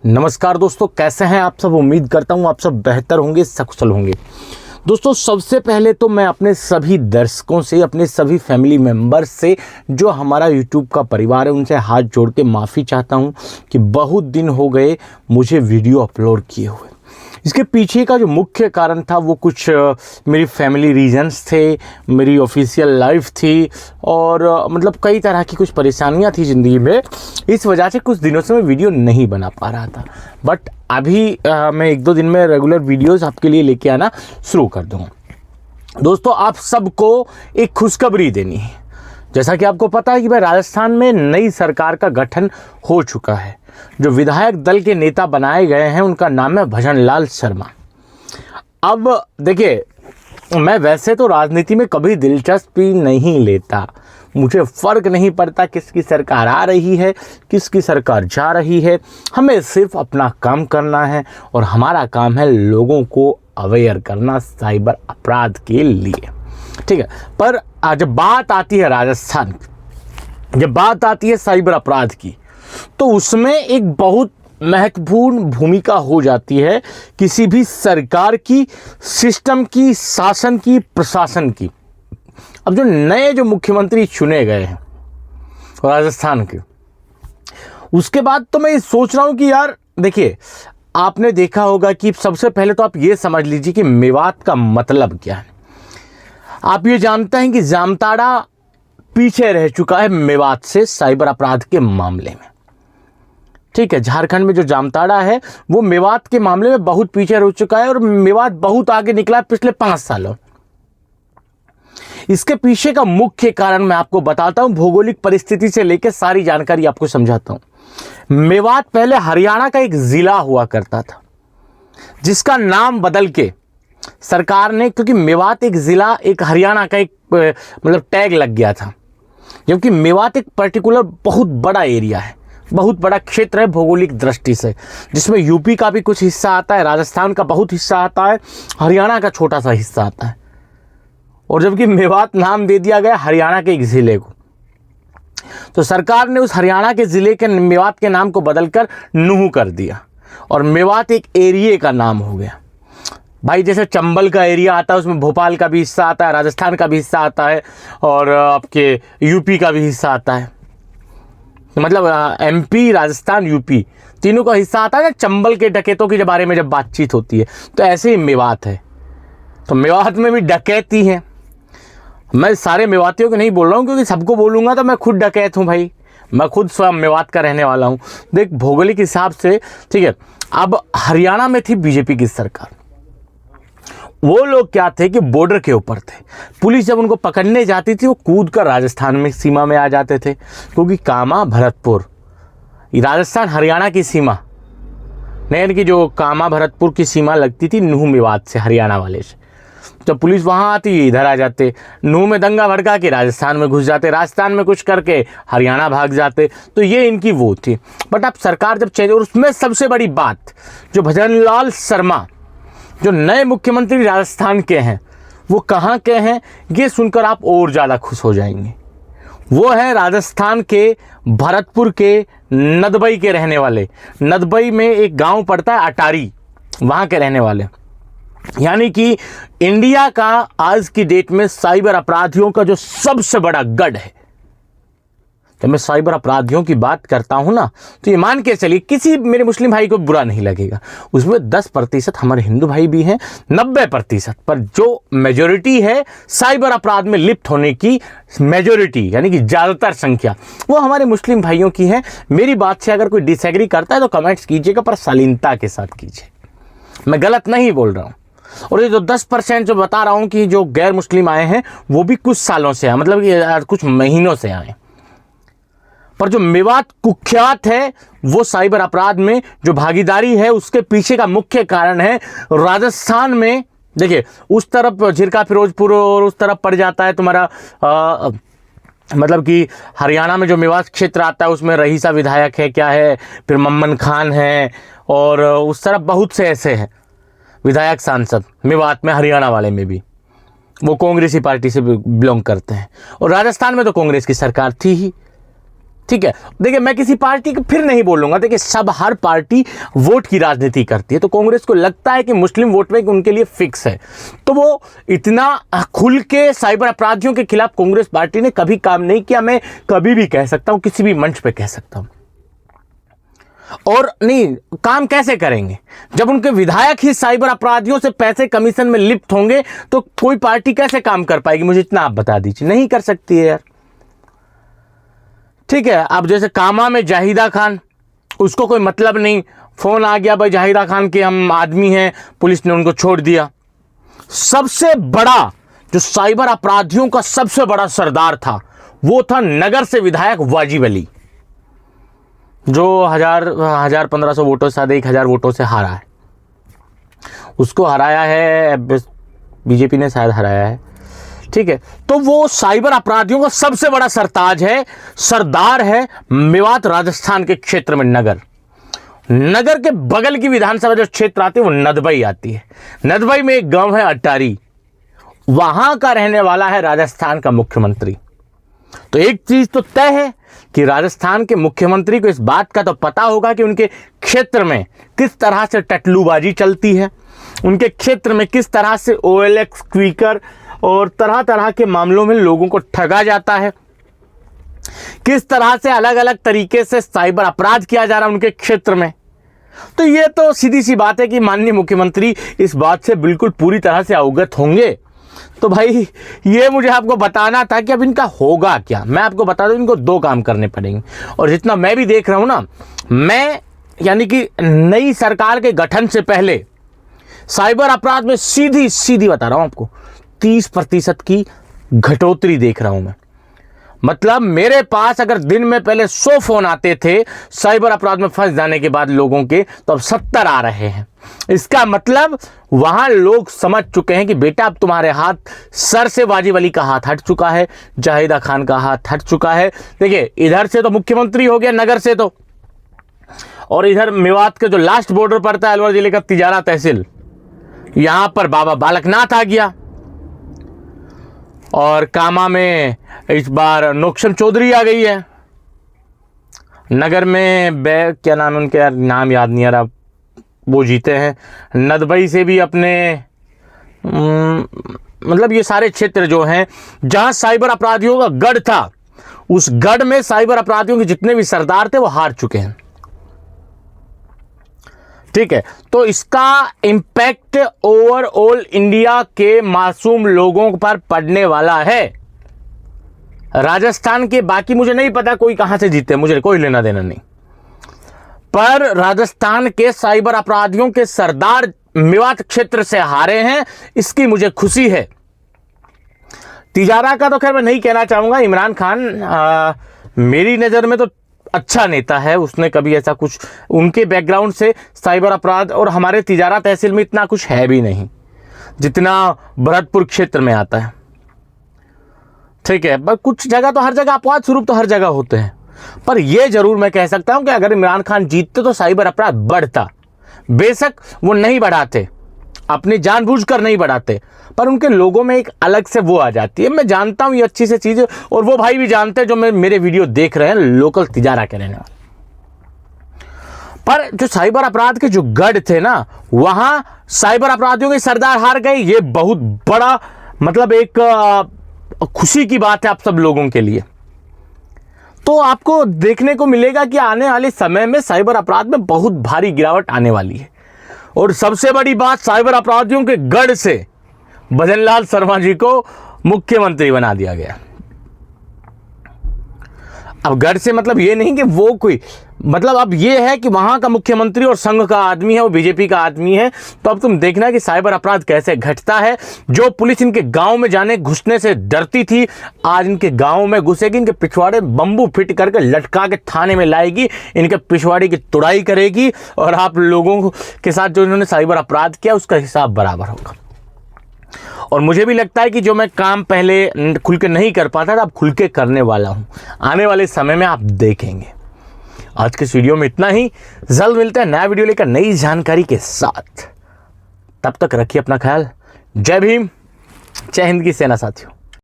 नमस्कार दोस्तों, कैसे हैं आप सब। उम्मीद करता हूं आप सब बेहतर होंगे, सकुशल होंगे। दोस्तों, सबसे पहले तो मैं अपने सभी दर्शकों से, अपने सभी फैमिली मेम्बर्स से, जो हमारा यूट्यूब का परिवार है, उनसे हाथ जोड़ के माफ़ी चाहता हूं कि बहुत दिन हो गए मुझे वीडियो अपलोड किए हुए। इसके पीछे का जो मुख्य कारण था वो कुछ मेरी फैमिली रीजंस थे, मेरी ऑफिशियल लाइफ थी और मतलब कई तरह की कुछ परेशानियां थी ज़िंदगी में। इस वजह से कुछ दिनों से मैं वीडियो नहीं बना पा रहा था। बट अभी मैं एक दो दिन में रेगुलर वीडियोस आपके लिए लेके आना शुरू कर दूँगा। दोस्तों, आप सबको एक खुशखबरी देनी है। जैसा कि आपको पता है कि भाई राजस्थान में नई सरकार का गठन हो चुका है। जो विधायक दल के नेता बनाए गए हैं उनका नाम है भजन लाल शर्मा। अब देखिए, मैं वैसे तो राजनीति में कभी दिलचस्पी नहीं लेता, मुझे फ़र्क नहीं पड़ता किसकी सरकार आ रही है, किसकी सरकार जा रही है। हमें सिर्फ अपना काम करना है और हमारा काम है लोगों को अवेयर करना साइबर अपराध के लिए, ठीक है। पर जब बात आती है राजस्थान की, जब बात आती है साइबर अपराध की, तो उसमें एक बहुत महत्वपूर्ण भूमिका हो जाती है किसी भी सरकार की, सिस्टम की, शासन की, प्रशासन की। अब जो मुख्यमंत्री चुने गए हैं राजस्थान के, उसके बाद तो मैं ये सोच रहा हूं कि यार देखिए, आपने देखा होगा कि सबसे पहले तो आप ये समझ लीजिए कि मेवात का मतलब क्या है। आप ये जानते हैं कि जामताड़ा पीछे रह चुका है मेवात से साइबर अपराध के मामले में, ठीक है। झारखंड में जो जामताड़ा है वो मेवात के मामले में बहुत पीछे रह चुका है और मेवात बहुत आगे निकला है पिछले 5 सालों। इसके पीछे का मुख्य कारण मैं आपको बताता हूं, भौगोलिक परिस्थिति से लेकर सारी जानकारी आपको समझाता हूं। मेवात पहले हरियाणा का एक जिला हुआ करता था, जिसका नाम बदल के सरकार ने, क्योंकि मेवात एक जिला, एक हरियाणा का एक मतलब टैग लग गया था, क्योंकि मेवात एक पर्टिकुलर बहुत बड़ा एरिया है, बहुत बड़ा क्षेत्र है भौगोलिक दृष्टि से, जिसमें यूपी का भी कुछ हिस्सा आता है, राजस्थान का बहुत हिस्सा आता है, हरियाणा का छोटा सा हिस्सा आता है। और जबकि मेवात नाम दे दिया गया हरियाणा के एक ज़िले को, तो सरकार ने उस हरियाणा के ज़िले के मेवात के नाम को बदलकर नूह कर दिया और मेवात एक एरिया का नाम हो गया। भाई जैसे चंबल का एरिया आता है, उसमें भोपाल का भी हिस्सा आता है, राजस्थान का भी हिस्सा आता है और आपके यूपी का भी हिस्सा आता है। मतलब एमपी, राजस्थान, यूपी तीनों का हिस्सा आता है। चंबल के डकैतों के बारे में जब बातचीत होती है तो ऐसे ही मेवात है। तो मेवात में भी डकैती है। मैं सारे मेवातियों को नहीं बोल रहा हूँ, क्योंकि सबको बोलूँगा तो मैं खुद डकैत हूँ भाई। मैं खुद स्वयं मेवात का रहने वाला हूँ। देख, भौगोलिक हिसाब से, ठीक है। अब हरियाणा में थी बीजेपी की सरकार। वो लोग क्या थे कि बॉर्डर के ऊपर थे। पुलिस जब उनको पकड़ने जाती थी वो कूद कर राजस्थान में सीमा में आ जाते थे, क्योंकि कामा भरतपुर राजस्थान हरियाणा की सीमा नहीं, कि जो कामा भरतपुर की सीमा लगती थी नूह मेवात से, हरियाणा वाले से। जब पुलिस वहाँ आती इधर आ जाते, नूह में दंगा भड़का के राजस्थान में घुस जाते, राजस्थान में कुछ करके हरियाणा भाग जाते। तो ये इनकी वो थी। बट अब सरकार जब चेंज, और उसमें सबसे बड़ी बात, जो भजन लाल शर्मा जो नए मुख्यमंत्री राजस्थान के हैं, वो कहाँ के हैं ये सुनकर आप और ज़्यादा खुश हो जाएंगे। वो है राजस्थान के भरतपुर के नदबई के रहने वाले। नदबई में एक गांव पड़ता है अटारी, वहाँ के रहने वाले। यानी कि इंडिया का आज की डेट में साइबर अपराधियों का जो सबसे बड़ा गढ़ है। जब मैं साइबर अपराधियों की बात करता हूं ना, तो ये मान के चलिए किसी मेरे मुस्लिम भाई को बुरा नहीं लगेगा, उसमें 10% हमारे हिंदू भाई भी हैं, 90%, पर जो मेजोरिटी है साइबर अपराध में लिप्त होने की, मेजोरिटी यानी कि ज़्यादातर संख्या, वो हमारे मुस्लिम भाइयों की है। मेरी बात से अगर कोई डिसएग्री करता है तो कमेंट्स कीजिएगा, पर शालीनता के साथ कीजिए, मैं गलत नहीं बोल रहा हूँ। और ये जो 10% जो बता रहा हूँ कि जो गैर मुस्लिम आए हैं, वो भी कुछ सालों से आए, मतलब कि कुछ महीनों से आए। पर जो मेवात कुख्यात है, वो साइबर अपराध में जो भागीदारी है, उसके पीछे का मुख्य कारण है राजस्थान में। देखिए, उस तरफ झिरका फिरोजपुर और उस तरफ पड़ जाता है तुम्हारा मतलब कि हरियाणा में जो मेवात क्षेत्र आता है उसमें रईसा विधायक है, क्या है, फिर मम्मन खान है, और उस तरफ बहुत से ऐसे हैं विधायक, सांसद मेवात में, हरियाणा वाले में भी वो कांग्रेसी पार्टी से बिलोंग करते हैं। और राजस्थान में तो कांग्रेस की सरकार थी ही। ठीक है, देखिए मैं किसी पार्टी को फिर नहीं बोलूंगा, देखिए सब हर पार्टी वोट की राजनीति करती है, तो कांग्रेस को लगता है कि मुस्लिम वोट बैंक उनके लिए फिक्स है, तो वो इतना खुल के साइबर अपराधियों के खिलाफ कांग्रेस पार्टी ने कभी काम नहीं किया। मैं कभी भी कह सकता हूं, किसी भी मंच पे कह सकता हूं। और नहीं, काम कैसे करेंगे जब उनके विधायक ही साइबर अपराधियों से पैसे कमीशन में लिप्त होंगे, तो कोई पार्टी कैसे काम कर पाएगी? मुझे इतना आप बता दीजिए, नहीं कर सकती है यार। ठीक है, अब जैसे कामा में जाहिदा खान, उसको कोई मतलब नहीं, फोन आ गया भाई जाहिदा खान के हम आदमी हैं, पुलिस ने उनको छोड़ दिया। सबसे बड़ा जो साइबर अपराधियों का सबसे बड़ा सरदार था वो था नगर से विधायक वाजिब अली, जो 1500 वोटों से 1000 वोटों से हारा है। उसको हराया है बीजेपी ने, शायद हराया है। ठीक है, तो वो साइबर अपराधियों का सबसे बड़ा सरदार है मेवात राजस्थान के क्षेत्र में। नगर के बगल की विधानसभा जो क्षेत्र आती है वो नदबई आती है। नदबई में एक गांव है अटारी, वहां का रहने वाला है राजस्थान का मुख्यमंत्री। तो एक चीज तो तय है कि राजस्थान के मुख्यमंत्री को इस बात का तो पता होगा कि उनके क्षेत्र में किस तरह से टटलूबाजी चलती है, उनके क्षेत्र में किस तरह से OLX, क्विकर और तरह तरह के मामलों में लोगों को ठगा जाता है, किस तरह से अलग अलग तरीके से साइबर अपराध किया जा रहा है उनके क्षेत्र में। तो ये तो सीधी सी बात है कि माननीय मुख्यमंत्री इस बात से बिल्कुल पूरी तरह से अवगत होंगे। तो भाई ये मुझे आपको बताना था कि अब इनका होगा क्या। मैं आपको बता दूं, इनको 2 काम करने पड़ेंगे, और जितना मैं भी देख रहा हूं ना, मैं यानी कि नई सरकार के गठन से पहले साइबर अपराध में सीधी बता रहा हूं आपको 30% की घटोतरी देख रहा हूं मैं। मतलब मेरे पास अगर दिन में पहले 100 फोन आते थे साइबर अपराध में फंस जाने के बाद लोगों के, तो अब 70 आ रहे हैं। इसका मतलब वहां लोग समझ चुके हैं कि बेटा अब तुम्हारे हाथ सर से वाजिब अली का हाथ हट चुका है, जाहिदा खान का हाथ हट चुका है। देखिए इधर से तो मुख्यमंत्री हो गया, नगर से तो, और इधर मेवात के जो लास्ट बॉर्डर पड़ता है अलवर जिले का तिजारा तहसील, यहां पर बाबा बालकनाथ आ गया, और कामा में इस बार नोक्षम चौधरी आ गई है। नगर में क्या नाम है उनके, यार नाम याद नहीं आ रहा, वो जीते हैं। नदबई से भी अपने मतलब ये सारे क्षेत्र जो हैं जहां साइबर अपराधियों का गढ़ था, उस गढ़ में साइबर अपराधियों के जितने भी सरदार थे वो हार चुके हैं। ठीक है, तो इसका इंपैक्ट ओवरऑल इंडिया के मासूम लोगों पर पड़ने वाला है। राजस्थान के बाकी मुझे नहीं पता कोई कहां से जीते, मुझे कोई लेना देना नहीं, पर राजस्थान के साइबर अपराधियों के सरदार मेवात क्षेत्र से हारे हैं, इसकी मुझे खुशी है। तिजारा का तो खैर मैं नहीं कहना चाहूंगा। इमरान खान मेरी नज़र में तो अच्छा नेता है, उसने कभी ऐसा कुछ, उनके बैकग्राउंड से साइबर अपराध और हमारे तिजारा तहसील में इतना कुछ है भी नहीं जितना भरतपुर क्षेत्र में आता है। ठीक है, पर कुछ जगह तो हर जगह अपवाद स्वरूप तो हर जगह होते हैं, पर यह जरूर मैं कह सकता हूं कि अगर इमरान खान जीतते तो साइबर अपराध बढ़ता। बेशक वो नहीं बढ़ाते, अपनी जानबूझकर नहीं बढ़ाते, पर उनके लोगों में एक अलग से वो आ जाती है। मैं जानता हूं ये अच्छी से चीज़, और वो भाई भी जानते हैं जो मेरे वीडियो देख रहे हैं, लोकल तिजारा के रहने वाले। पर जो साइबर अपराध के जो गढ़ थे ना, वहां साइबर अपराधियों के सरदार हार गए। ये बहुत बड़ा मतलब एक खुशी की बात है आप सब लोगों के लिए। तो आपको देखने को मिलेगा कि आने वाले समय में साइबर अपराध में बहुत भारी गिरावट आने वाली है। और सबसे बड़ी बात, साइबर अपराधियों के गढ़ से भजनलाल शर्मा जी को मुख्यमंत्री बना दिया गया। अब गढ़ से मतलब ये नहीं कि वो कोई, मतलब अब ये है कि वहां का मुख्यमंत्री और संघ का आदमी है, वो बीजेपी का आदमी है। तो अब तुम देखना कि साइबर अपराध कैसे घटता है। जो पुलिस इनके गांव में जाने घुसने से डरती थी, आज इनके गांव में घुसेगी, इनके पिछवाड़े बंबू फिट करके लटका के थाने में लाएगी, इनके पिछवाड़े की तुड़ाई करेगी, और आप लोगों के साथ जो इन्होंने साइबर अपराध किया उसका हिसाब बराबर होगा। और मुझे भी लगता है कि जो मैं काम पहले खुल के नहीं कर पाता था, अब खुल के करने वाला हूं। आने वाले समय में आप देखेंगे। आज के इस वीडियो में इतना ही। जल्द मिलते हैं नया वीडियो लेकर नई जानकारी के साथ। तब तक रखिए अपना ख्याल। जय भीम, जय हिंद की सेना साथियों।